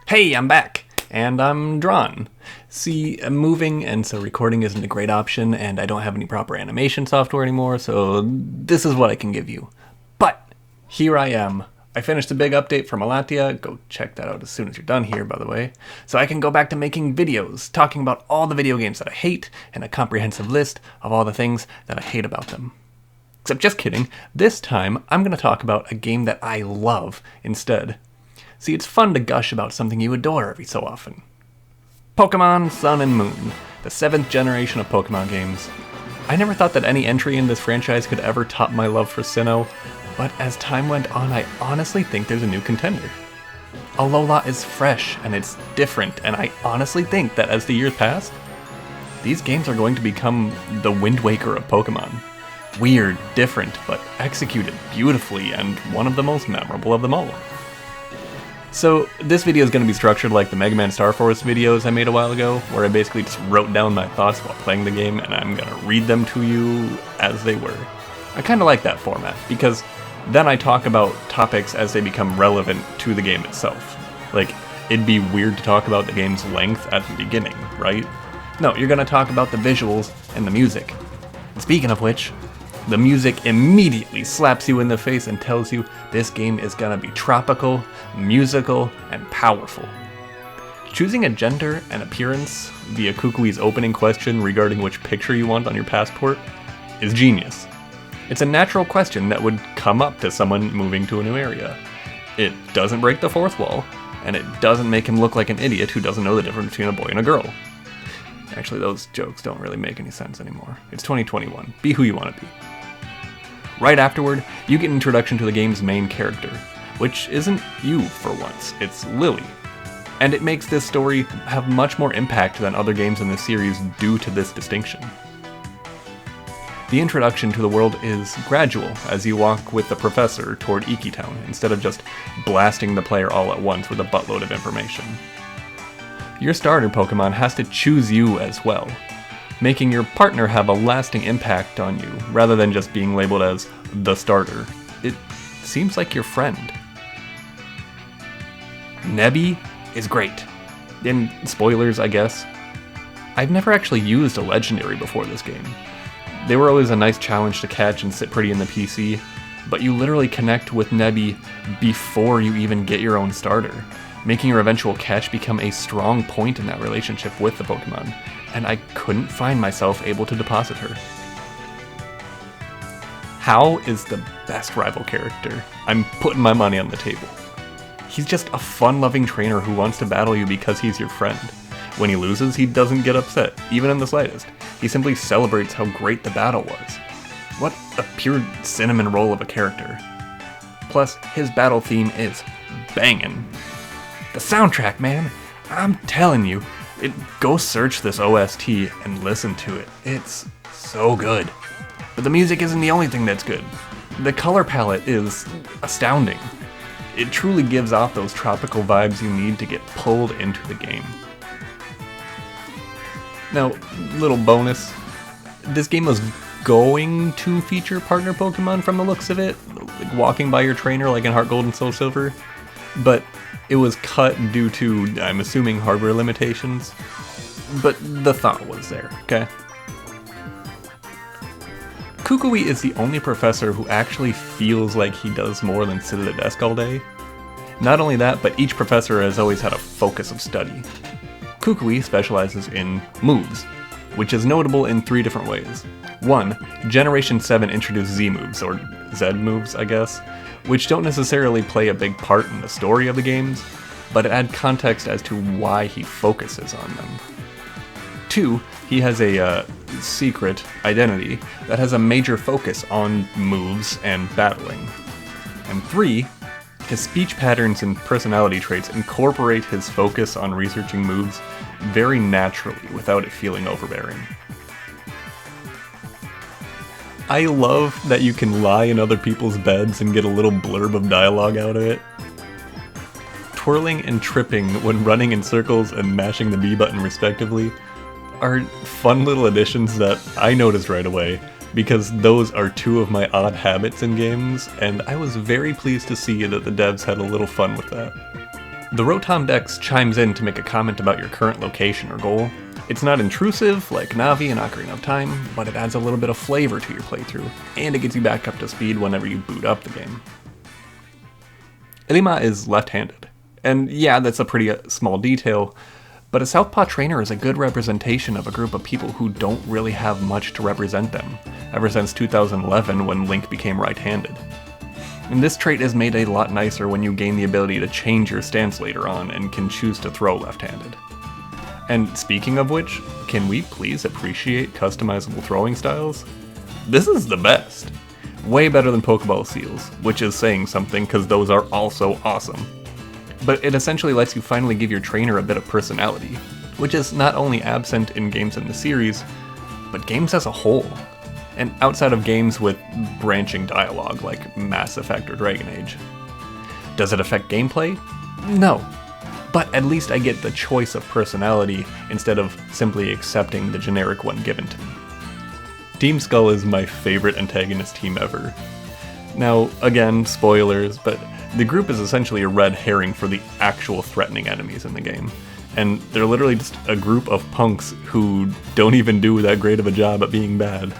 Hey, I'm back! And I'm drawn. See, I'm moving, and so recording isn't a great option, and I don't have any proper animation software anymore, so this is what I can give you. But, here I am. I finished a big update for Malatia. Go check that out as soon as you're done here, by the way. So I can go back to making videos, talking about all the video games that I hate, and a comprehensive list of all the things that I hate about them. Except just kidding, this time I'm going to talk about a game that I love instead. See, it's fun to gush about something you adore every so often. Pokémon Sun and Moon, the 7th generation of Pokémon games. I never thought that any entry in this franchise could ever top my love for Sinnoh, but as time went on, I honestly think there's a new contender. Alola is fresh and it's different, and I honestly think that as the years pass, these games are going to become the Wind Waker of Pokémon. Weird, different, but executed beautifully, and one of the most memorable of them all. So, this video is going to be structured like the Mega Man Star Force videos I made a while ago, where I basically just wrote down my thoughts while playing the game, and I'm going to read them to you as they were. I kind of like that format, because then I talk about topics as they become relevant to the game itself. Like, it'd be weird to talk about the game's length at the beginning, right? No, you're going to talk about the visuals and the music. And speaking of which, the music immediately slaps you in the face and tells you this game is gonna be tropical, musical, and powerful. Choosing a gender and appearance via Kukui's opening question regarding which picture you want on your passport is genius. It's a natural question that would come up to someone moving to a new area. It doesn't break the fourth wall, and it doesn't make him look like an idiot who doesn't know the difference between a boy and a girl. Actually, those jokes don't really make any sense anymore. It's 2021. Be who you want to be. Right afterward, you get an introduction to the game's main character, which isn't you for once, it's Lily. And it makes this story have much more impact than other games in the series due to this distinction. The introduction to the world is gradual as you walk with the professor toward Iki Town, instead of just blasting the player all at once with a buttload of information. Your starter Pokemon has to choose you as well, making your partner have a lasting impact on you, rather than just being labeled as the starter. It seems like your friend. Nebby is great. And spoilers, I guess. I've never actually used a legendary before this game. They were always a nice challenge to catch and sit pretty in the PC, but you literally connect with Nebby before you even get your own starter, making your eventual catch become a strong point in that relationship with the Pokemon, and I couldn't find myself able to deposit her. Hao is the best rival character. I'm putting my money on the table. He's just a fun-loving trainer who wants to battle you because he's your friend. When he loses, he doesn't get upset, even in the slightest. He simply celebrates how great the battle was. What a pure cinnamon roll of a character. Plus, his battle theme is bangin'. The soundtrack, man! I'm telling you, go search this OST and listen to it. It's so good. But the music isn't the only thing that's good. The color palette is astounding. It truly gives off those tropical vibes you need to get pulled into the game. Now, little bonus, this game was going to feature partner Pokemon from the looks of it, like walking by your trainer like in Heart Gold and Soul Silver, but it was cut due to, I'm assuming, hardware limitations. But the thought was there, okay? Kukui is the only professor who actually feels like he does more than sit at a desk all day. Not only that, but each professor has always had a focus of study. Kukui specializes in moves, which is notable in 3 different ways. 1, Generation 7 introduced Z moves, or Z moves, I guess, which don't necessarily play a big part in the story of the games, but add context as to why he focuses on them. 2, he has a secret identity that has a major focus on moves and battling. And 3, his speech patterns and personality traits incorporate his focus on researching moves very naturally without it feeling overbearing. I love that you can lie in other people's beds and get a little blurb of dialogue out of it. Twirling and tripping when running in circles and mashing the B button respectively are fun little additions that I noticed right away, because those are 2 of my odd habits in games, and I was very pleased to see that the devs had a little fun with that. The Rotom Dex chimes in to make a comment about your current location or goal. It's not intrusive like Navi and Ocarina of Time, but it adds a little bit of flavor to your playthrough, and it gets you back up to speed whenever you boot up the game. Ilima is left-handed, and yeah, that's a pretty small detail, but a Southpaw trainer is a good representation of a group of people who don't really have much to represent them, ever since 2011 when Link became right-handed. And this trait is made a lot nicer when you gain the ability to change your stance later on and can choose to throw left-handed. And speaking of which, can we please appreciate customizable throwing styles? This is the best! Way better than Pokeball seals, which is saying something because those are also awesome. But it essentially lets you finally give your trainer a bit of personality, which is not only absent in games in the series, but games as a whole. And outside of games with branching dialogue like Mass Effect or Dragon Age. Does it affect gameplay? No. But at least I get the choice of personality instead of simply accepting the generic one given to me. Team Skull is my favorite antagonist team ever. Now, again, spoilers, but the group is essentially a red herring for the actual threatening enemies in the game. And they're literally just a group of punks who don't even do that great of a job at being bad.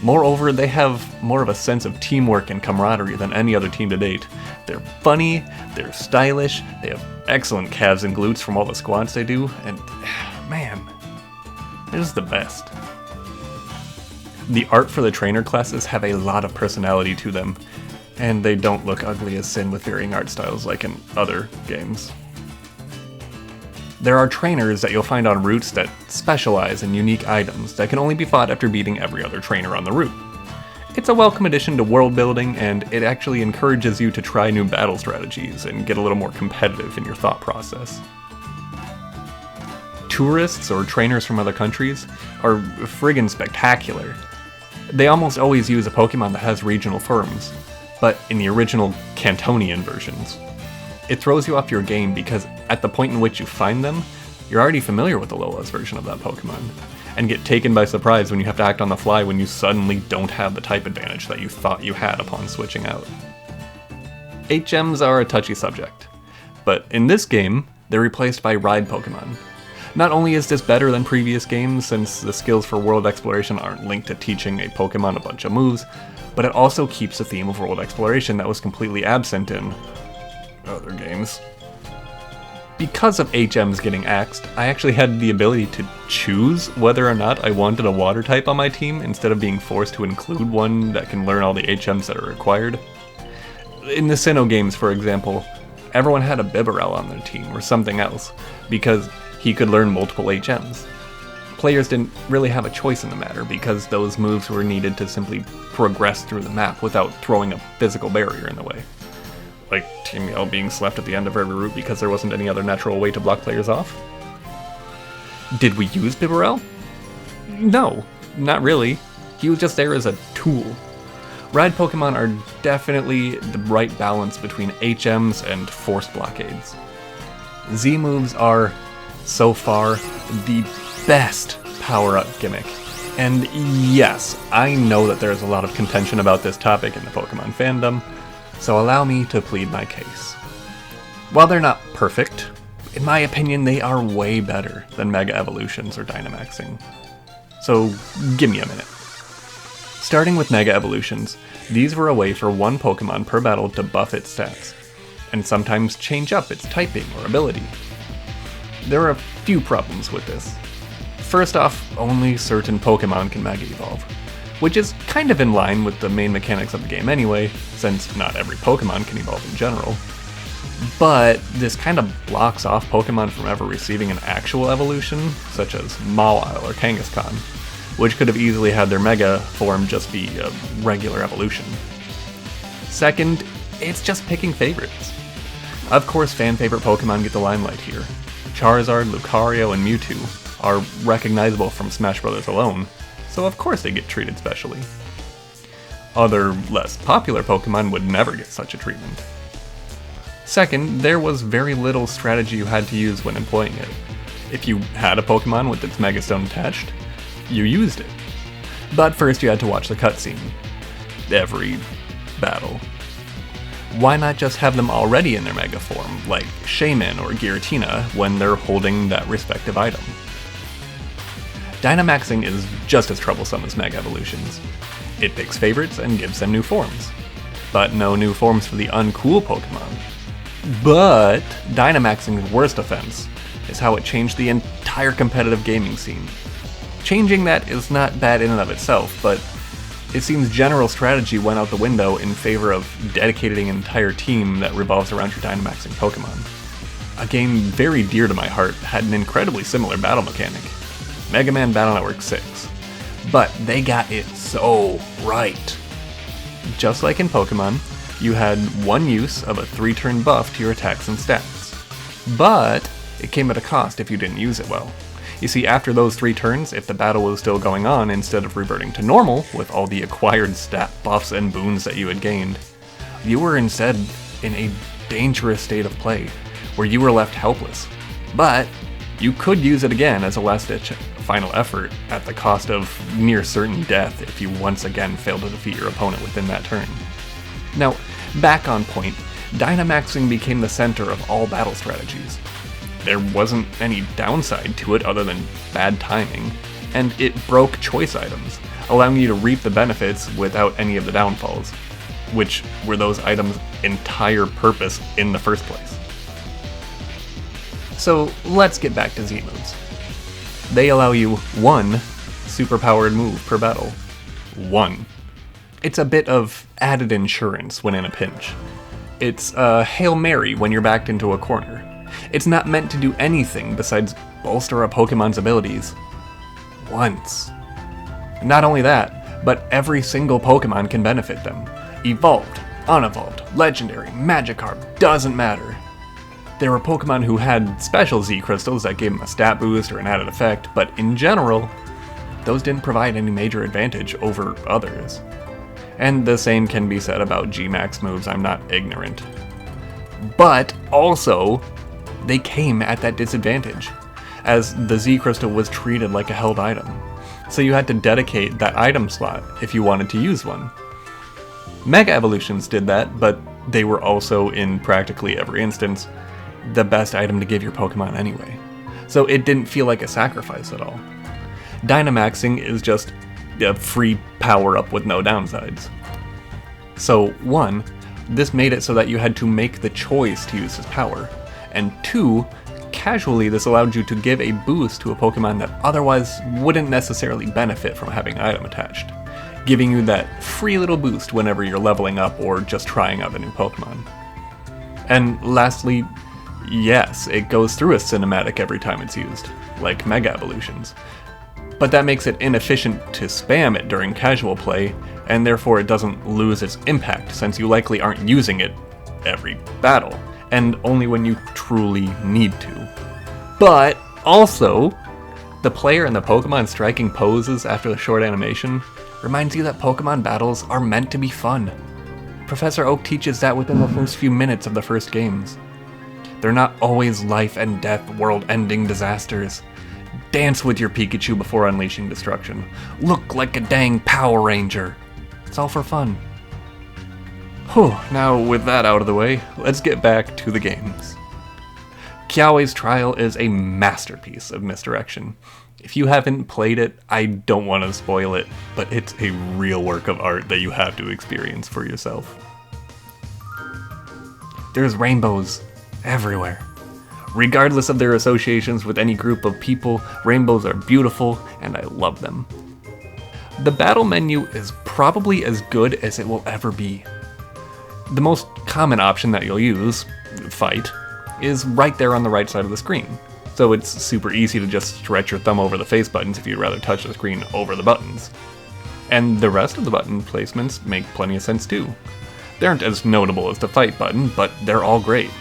Moreover, they have more of a sense of teamwork and camaraderie than any other team to date. They're funny, they're stylish, they have excellent calves and glutes from all the squats they do, and man, they're just the best. The art for the trainer classes have a lot of personality to them, and they don't look ugly as sin with varying art styles like in other games. There are trainers that you'll find on routes that specialize in unique items that can only be fought after beating every other trainer on the route. It's a welcome addition to world building, and it actually encourages you to try new battle strategies and get a little more competitive in your thought process. Tourists or trainers from other countries are friggin' spectacular. They almost always use a Pokemon that has regional forms, but in the original Cantonian versions. It throws you off your game because at the point in which you find them, you're already familiar with the Lola's version of that Pokemon, and get taken by surprise when you have to act on the fly when you suddenly don't have the type advantage that you thought you had upon switching out. HMs are a touchy subject, but in this game, they're replaced by Ride Pokemon. Not only is this better than previous games, since the skills for world exploration aren't linked to teaching a Pokemon a bunch of moves, but it also keeps the theme of world exploration that was completely absent in other games. Because of HMs getting axed, I actually had the ability to choose whether or not I wanted a water type on my team instead of being forced to include one that can learn all the HMs that are required. In the Sinnoh games, for example, everyone had a Bibarel on their team or something else, because he could learn multiple HMs. Players didn't really have a choice in the matter because those moves were needed to simply progress through the map without throwing a physical barrier in the way. Like Team Yell being slapped at the end of every route because there wasn't any other natural way to block players off? Did we use Bibarel? No, not really. He was just there as a tool. Ride Pokemon are definitely the right balance between HMs and forced blockades. Z moves are, so far, the best power-up gimmick. And yes, I know that there's a lot of contention about this topic in the Pokemon fandom, so allow me to plead my case. While they're not perfect, in my opinion they are way better than Mega Evolutions or Dynamaxing. So give me a minute. Starting with Mega Evolutions, these were a way for one Pokemon per battle to buff its stats, and sometimes change up its typing or ability. There are a few problems with this. First off, only certain Pokemon can Mega Evolve, which is kind of in line with the main mechanics of the game anyway, since not every Pokemon can evolve in general. But this kind of blocks off Pokemon from ever receiving an actual evolution, such as Mawile or Kangaskhan, which could have easily had their Mega form just be a regular evolution. Second, it's just picking favorites. Of course, fan-favorite Pokemon get the limelight here. Charizard, Lucario, and Mewtwo are recognizable from Smash Bros. Alone, so of course they get treated specially. Other, less popular Pokemon would never get such a treatment. Second, there was very little strategy you had to use when employing it. If you had a Pokemon with its Mega Stone attached, you used it. But first you had to watch the cutscene. Every battle. Why not just have them already in their Mega form, like Shaman or Giratina, when they're holding that respective item? Dynamaxing is just as troublesome as Mega Evolutions. It picks favorites and gives them new forms. But no new forms for the uncool Pokemon. But Dynamaxing's worst offense is how it changed the entire competitive gaming scene. Changing that is not bad in and of itself, but it seems general strategy went out the window in favor of dedicating an entire team that revolves around your Dynamaxing Pokemon. A game very dear to my heart had an incredibly similar battle mechanic, Mega Man Battle Network 6, but they got it so right. Just like in Pokemon, you had one use of a 3-turn buff to your attacks and stats, but it came at a cost if you didn't use it well. You see, after those 3 turns, if the battle was still going on, instead of reverting to normal with all the acquired stat buffs and boons that you had gained, you were instead in a dangerous state of play, where you were left helpless. But you could use it again as a last-ditch final effort at the cost of near certain death if you once again failed to defeat your opponent within that turn. Now, back on point, Dynamaxing became the center of all battle strategies. There wasn't any downside to it other than bad timing, and it broke choice items, allowing you to reap the benefits without any of the downfalls, which were those items' entire purpose in the first place. So let's get back to Z-moves. They allow you one superpowered move per battle. One. It's a bit of added insurance when in a pinch. It's a Hail Mary when you're backed into a corner. It's not meant to do anything besides bolster a Pokemon's abilities. Once. Not only that, but every single Pokemon can benefit them. Evolved, unevolved, legendary, Magikarp, doesn't matter. There were Pokemon who had special Z crystals that gave them a stat boost or an added effect, but in general, those didn't provide any major advantage over others. And the same can be said about G-Max moves, I'm not ignorant. But also, they came at that disadvantage, as the Z Crystal was treated like a held item. So you had to dedicate that item slot if you wanted to use one. Mega Evolutions did that, but they were also, in practically every instance, the best item to give your Pokemon anyway. So it didn't feel like a sacrifice at all. Dynamaxing is just a free power-up with no downsides. So, 1, this made it so that you had to make the choice to use this power, and 2, casually this allowed you to give a boost to a Pokemon that otherwise wouldn't necessarily benefit from having an item attached, giving you that free little boost whenever you're leveling up or just trying out a new Pokemon. And lastly, yes, it goes through a cinematic every time it's used, like Mega Evolutions. But that makes it inefficient to spam it during casual play, and therefore it doesn't lose its impact since you likely aren't using it every battle, and only when you truly need to. But also, the player and the Pokemon striking poses after the short animation reminds you that Pokemon battles are meant to be fun. Professor Oak teaches that within the first few minutes of the first games. They're not always life and death, world-ending disasters. Dance with your Pikachu before unleashing destruction. Look like a dang Power Ranger. It's all for fun. Whew, now with that out of the way, let's get back to the games. Kiawe's Trial is a masterpiece of misdirection. If you haven't played it, I don't want to spoil it, but it's a real work of art that you have to experience for yourself. There's rainbows everywhere. Regardless of their associations with any group of people, rainbows are beautiful, and I love them. The battle menu is probably as good as it will ever be. The most common option that you'll use, Fight, is right there on the right side of the screen, so it's super easy to just stretch your thumb over the face buttons if you'd rather touch the screen over the buttons. And the rest of the button placements make plenty of sense too. They aren't as notable as the Fight button, but they're all great.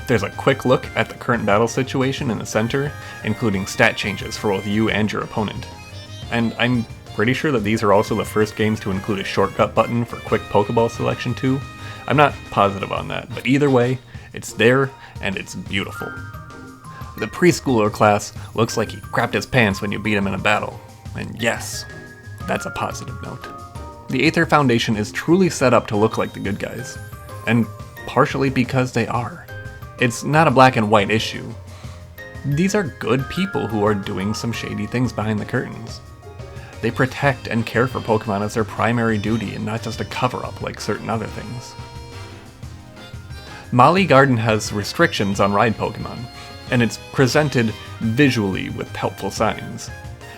There's a quick look at the current battle situation in the center, including stat changes for both you and your opponent. And I'm pretty sure that these are also the first games to include a shortcut button for quick Pokeball selection too. I'm not positive on that, but either way, it's there and it's beautiful. The preschooler class looks like he crapped his pants when you beat him in a battle. And yes, that's a positive note. The Aether Foundation is truly set up to look like the good guys. and partially because they are. It's not a black and white issue. These are good people who are doing some shady things behind the curtains. They protect and care for Pokemon as their primary duty and not just a cover-up like certain other things. Molly Garden has restrictions on ride Pokemon, and it's presented visually with helpful signs.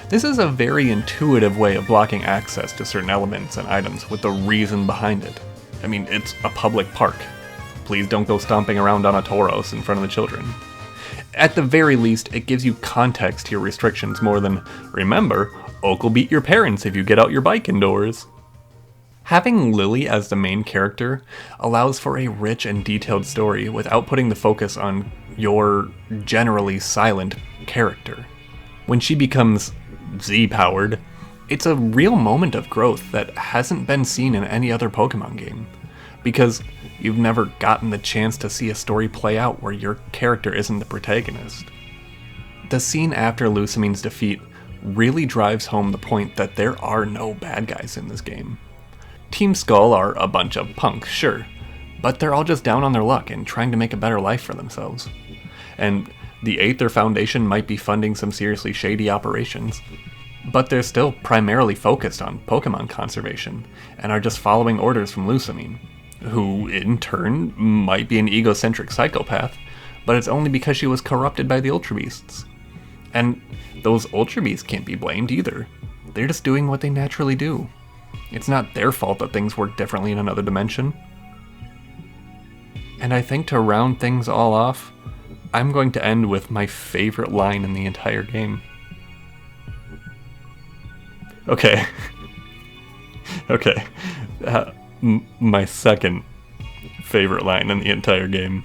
This is a very intuitive way of blocking access to certain elements and items with a reason behind it. I mean, it's a public park. Please don't go stomping around on a Tauros in front of the children. At the very least, it gives you context to your restrictions more than, remember, Oak will beat your parents if you get out your bike indoors. Having Lily as the main character allows for a rich and detailed story without putting the focus on your generally silent character. When she becomes Z-powered, it's a real moment of growth that hasn't been seen in any other Pokemon game, because you've never gotten the chance to see a story play out where your character isn't the protagonist. The scene after Lucamine's defeat really drives home the point that there are no bad guys in this game. Team Skull are a bunch of punks, sure, but they're all just down on their luck and trying to make a better life for themselves. And the Aether Foundation might be funding some seriously shady operations, but they're still primarily focused on Pokemon conservation and are just following orders from Lucamine, who in turn might be an egocentric psychopath, but it's only because she was corrupted by the Ultra Beasts. And those Ultra Beasts can't be blamed either. They're just doing what they naturally do. It's not their fault that things work differently in another dimension. And I think to round things all off, I'm going to end with my favorite line in the entire game. Okay. Okay. My second favorite line in the entire game.